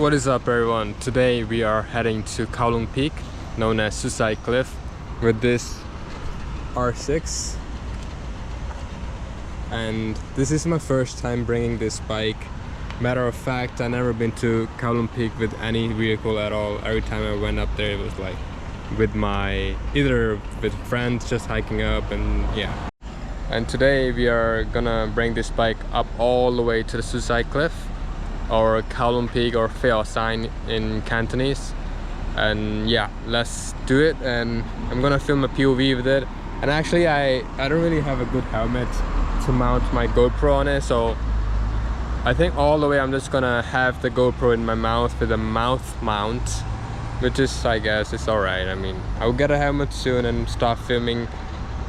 What is up everyone? Today we are heading to Kowloon Peak, known as Sucide Cliff, with this R6. And this is my first time bringing this bike. Matter of fact, I've never been to Kowloon Peak with any vehicle at all. Every time I went up there it was like with either with friends just hiking up, and yeah. And today we are gonna bring this bike up all the way to the Sucide Cliff, or Kowloon Peak, or Sucide in Cantonese. And yeah, let's do it. And I'm gonna film a POV with it. And actually I don't really have a good helmet to mount my GoPro on it, so I think all the way I'm just gonna have the GoPro in my mouth with a mouth mount, which is, I guess it's alright. I mean, I'll get a helmet soon and start filming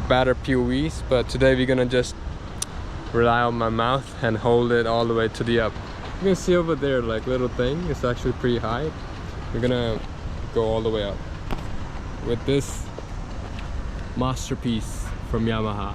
better POVs, but today we're gonna just rely on my mouth and hold it all the way to the up. You can see over there, like, little thing, it's actually pretty high. We're gonna go all the way up with this masterpiece from Yamaha.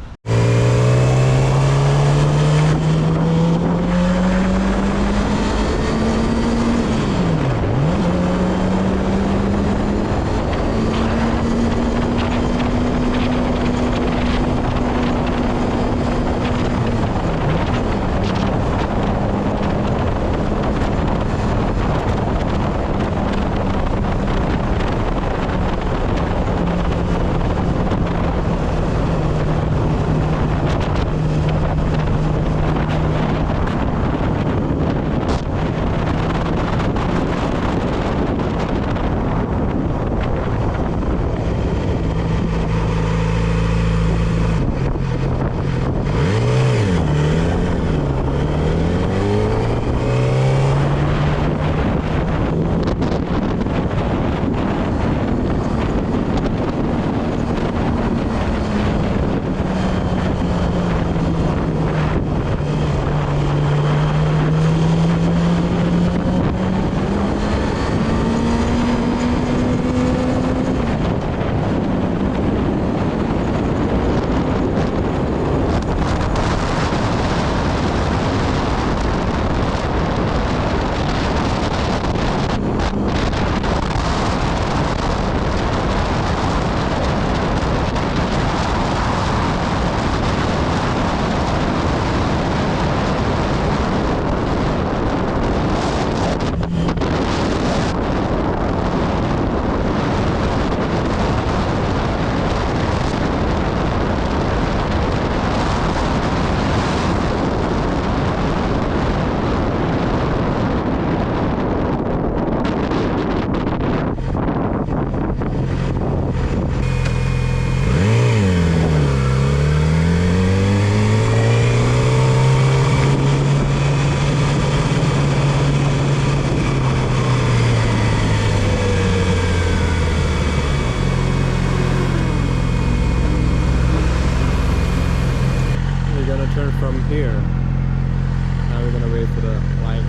From here, now we're gonna wait for the light.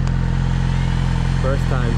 First time.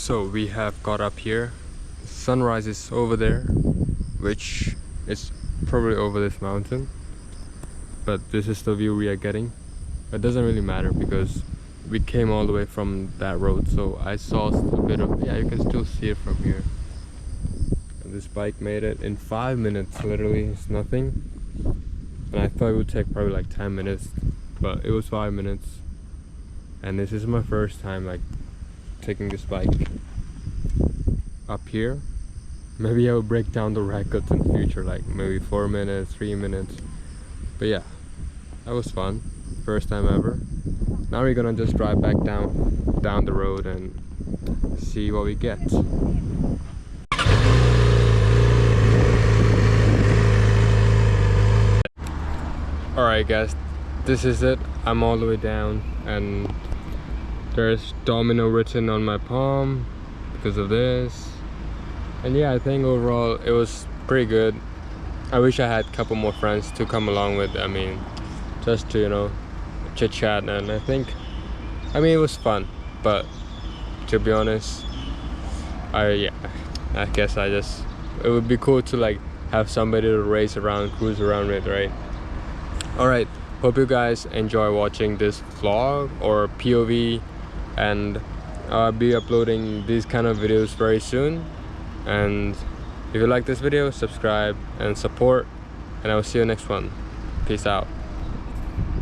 So we have got up here. Sunrise is over there, which is probably over this mountain, but this is the view we are getting. It doesn't really matter because we came all the way from that road, so I saw a bit of, yeah, you can still see it from here. And this bike made it in 5 minutes, literally. It's nothing, and I thought it would take probably like 10 minutes, but it was 5 minutes. And this is my first time like taking this bike up here. Maybe I will break down the records in the future, like maybe 4 minutes, 3 minutes. But yeah, that was fun. First time ever. Now we're gonna just drive back down the road and see what we get. Alright guys, this is it. I'm all the way down and there's domino written on my palm because of this. And yeah, I think overall it was pretty good. I wish I had a couple more friends to come along with. I mean, just to, you know, chit chat. And I mean it was fun, but to be honest, I guess it would be cool to like have somebody to race around, cruise around with, right? Alright, hope you guys enjoy watching this vlog or POV, and I'll be uploading these kind of videos very soon. And if you like this video, subscribe and support, and I will see you next one. Peace out.